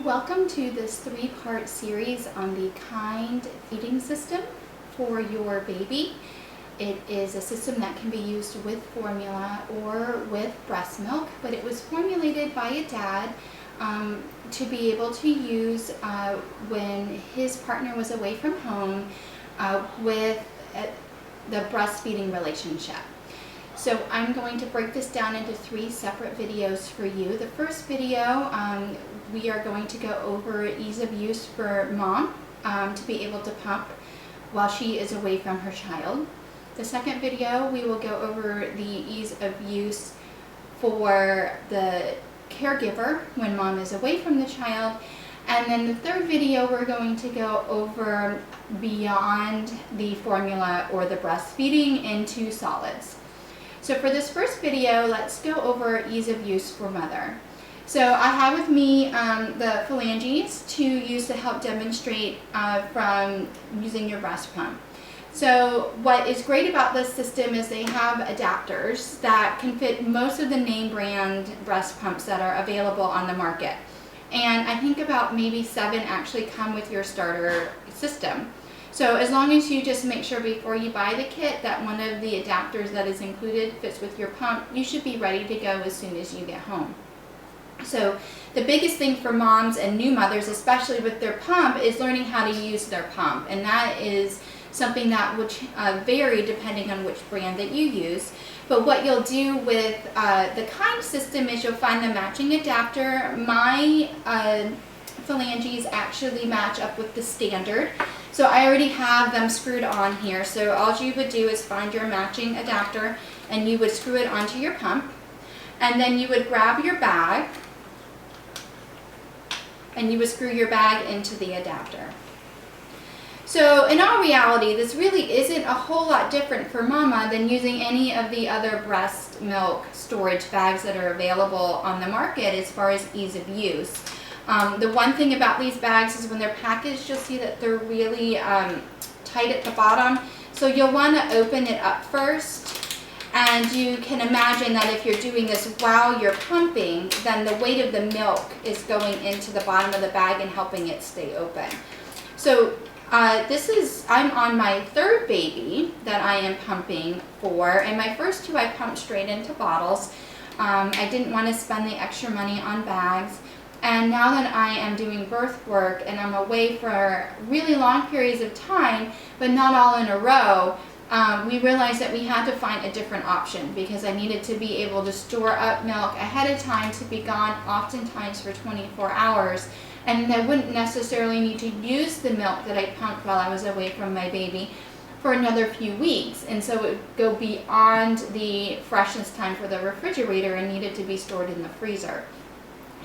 Welcome to this three-part series on the Kiinde feeding system for your baby. It is a system that can be used with formula or with breast milk, but it was formulated by a dad to be able to use when his partner was away from home with the breastfeeding relationship. So I'm going to break this down into three separate videos for you. The first video, we are going to go over ease of use for mom to be able to pump while she is away from her child. The second video, we will go over the ease of use for the caregiver when mom is away from the child. And then the third video, we're going to go over beyond the formula or the breastfeeding into solids. So for this first video, let's go over ease of use for mother. So I have with me the phalanges to use to help demonstrate from using your breast pump. So what is great about this system is they have adapters that can fit most of the name brand breast pumps that are available on the market. And I think about maybe 7 actually come with your starter system. So as long as you just make sure before you buy the kit that one of the adapters that is included fits with your pump, you should be ready to go as soon as you get home. So the biggest thing for moms and new mothers, especially with their pump, is learning how to use their pump. And that is something that will vary depending on which brand that you use. But what you'll do with the Kiinde system is you'll find the matching adapter. My phalanges actually match up with the standard. So I already have them screwed on here. So all you would do is find your matching adapter and you would screw it onto your pump. And then you would grab your bag and you would screw your bag into the adapter. So in all reality, this really isn't a whole lot different for mama than using any of the other breast milk storage bags that are available on the market as far as ease of use. The one thing about these bags is when they're packaged, you'll see that they're really tight at the bottom. So you'll want to open it up first. And you can imagine that if you're doing this while you're pumping, then the weight of the milk is going into the bottom of the bag and helping it stay open. So I'm on my third baby that I am pumping for, and my first 2 I pumped straight into bottles. I didn't want to spend the extra money on bags. And now that I am doing birth work and I'm away for really long periods of time, but not all in a row, we realized that we had to find a different option because I needed to be able to store up milk ahead of time to be gone oftentimes for 24 hours. And I wouldn't necessarily need to use the milk that I pumped while I was away from my baby for another few weeks. And so it would go beyond the freshness time for the refrigerator and needed to be stored in the freezer.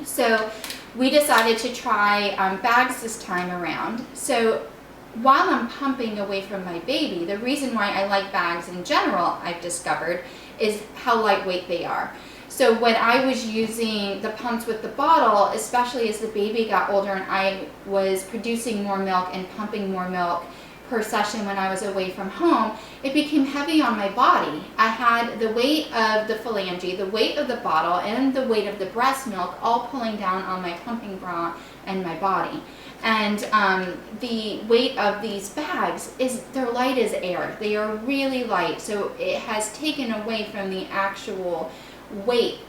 So we decided to try bags this time around. So while I'm pumping away from my baby, the reason why I like bags in general, I've discovered, is how lightweight they are. So when I was using the pumps with the bottle, especially as the baby got older and I was producing more milk and pumping more milk per session when I was away from home, it became heavy on my body. I had the weight of the phalange, the weight of the bottle, and the weight of the breast milk all pulling down on my pumping bra and my body. And the weight of these bags they're light as air. They are really light, so it has taken away from the actual weight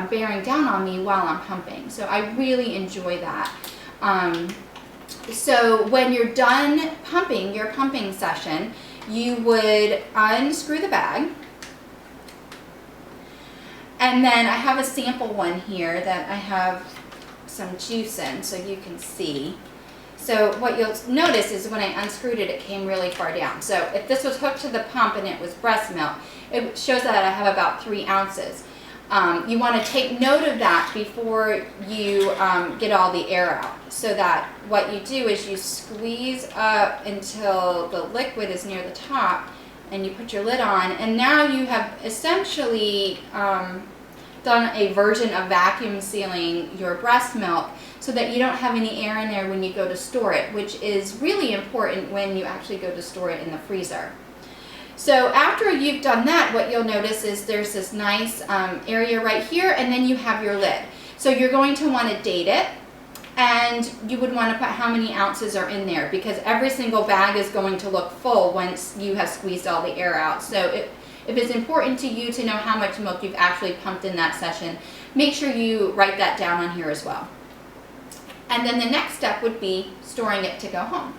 bearing down on me while I'm pumping. So I really enjoy that. So when you're done pumping your pumping session, you would unscrew the bag. And then I have a sample one here that I have some juice in so you can see. So what you'll notice is when I unscrewed it, it came really far down. So if this was hooked to the pump and it was breast milk, it shows that I have about 3 ounces. You want to take note of that before you get all the air out, so that what you do is you squeeze up until the liquid is near the top and you put your lid on, and now you have essentially done a version of vacuum sealing your breast milk so that you don't have any air in there when you go to store it, which is really important when you actually go to store it in the freezer. So after you've done that, what you'll notice is there's this nice area right here, and then you have your lid. So you're going to want to date it. and you would want to put how many ounces are in there, because every single bag is going to look full once you have squeezed all the air out. So if it's important to you to know how much milk you've actually pumped in that session, make sure you write that down on here as well. And then the next step would be storing it to go home.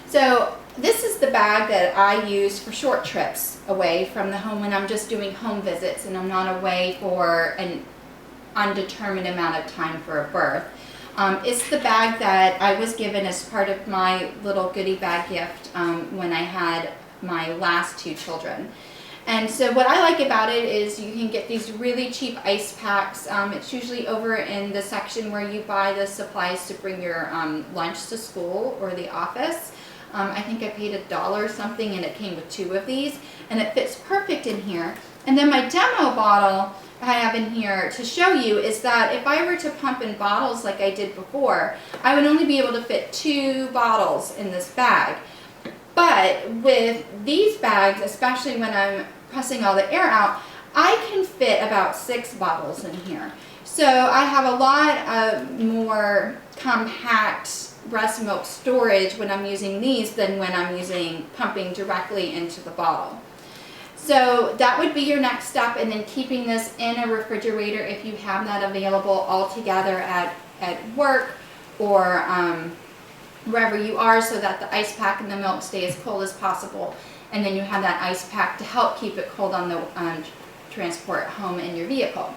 So this is the bag that I use for short trips away from the home when I'm just doing home visits and I'm not away for an undetermined amount of time for a birth. It's the bag that I was given as part of my little goodie bag gift when I had my last 2 children. And so what I like about it is you can get these really cheap ice packs. It's usually over in the section where you buy the supplies to bring your lunch to school or the office. I think I paid $1 something and it came with 2 of these, and it fits perfect in here. And then my demo bottle I have in here to show you is that if I were to pump in bottles like I did before, I would only be able to fit 2 bottles in this bag. But with these bags, especially when I'm pressing all the air out, I can fit about 6 bottles in here. So I have a lot more compact breast milk storage when I'm using these than when I'm using pumping directly into the bottle. So that would be your next step, and then keeping this in a refrigerator if you have that available all together at work or wherever you are, so that the ice pack and the milk stay as cold as possible, and then you have that ice pack to help keep it cold on the transport home in your vehicle.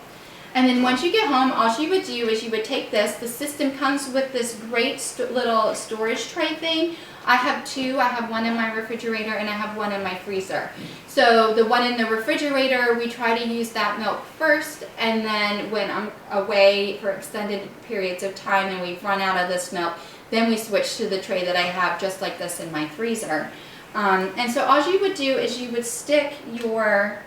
And then once you get home, all you would do is you would take this. The system comes with this great little storage tray thing. I have 2. I have one in my refrigerator and I have one in my freezer. So the one in the refrigerator, we try to use that milk first, and then when I'm away for extended periods of time and we've run out of this milk, then we switch to the tray that I have just like this in my freezer. And so all you would do is you would stick your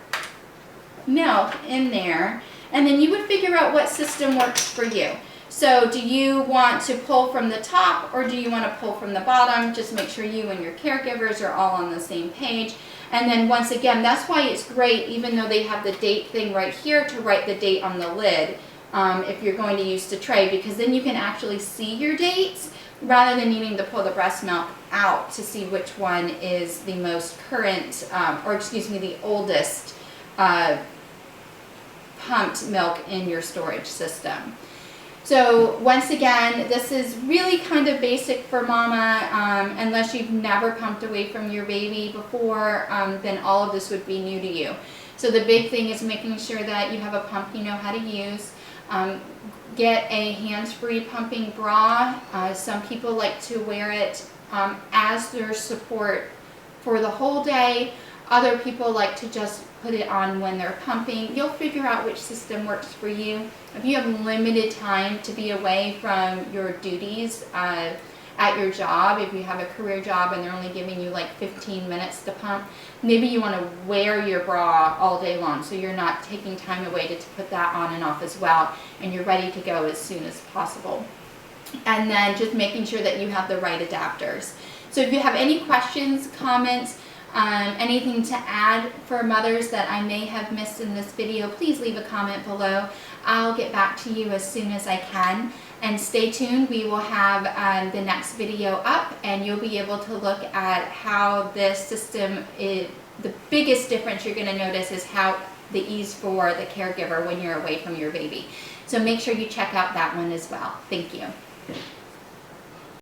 milk in there, and then you would figure out what system works for you. So do you want to pull from the top or do you want to pull from the bottom? Just make sure you and your caregivers are all on the same page. And then once again, that's why it's great, even though they have the date thing right here, to write the date on the lid if you're going to use the tray, because then you can actually see your dates rather than needing to pull the breast milk out to see which one is the most current, the oldest pumped milk in your storage system. So once again, this is really kind of basic for mama. Unless you've never pumped away from your baby before, then all of this would be new to you. So the big thing is making sure that you have a pump you know how to use. Get a hands-free pumping bra. Some people like to wear it as their support for the whole day. Other people like to just put it on when they're pumping. You'll figure out which system works for you. If you have limited time to be away from your duties at your job, if you have a career job and they're only giving you like 15 minutes to pump, maybe you want to wear your bra all day long so you're not taking time away to put that on and off as well, and you're ready to go as soon as possible. And then just making sure that you have the right adapters. So if you have any questions, comments, anything to add for mothers that I may have missed in this video, please leave a comment below. I'll get back to you as soon as I can. And stay tuned, we will have the next video up, and you'll be able to look at how this system is. The biggest difference you're going to notice is how the ease for the caregiver when you're away from your baby. So make sure you check out that one as well. Thank you.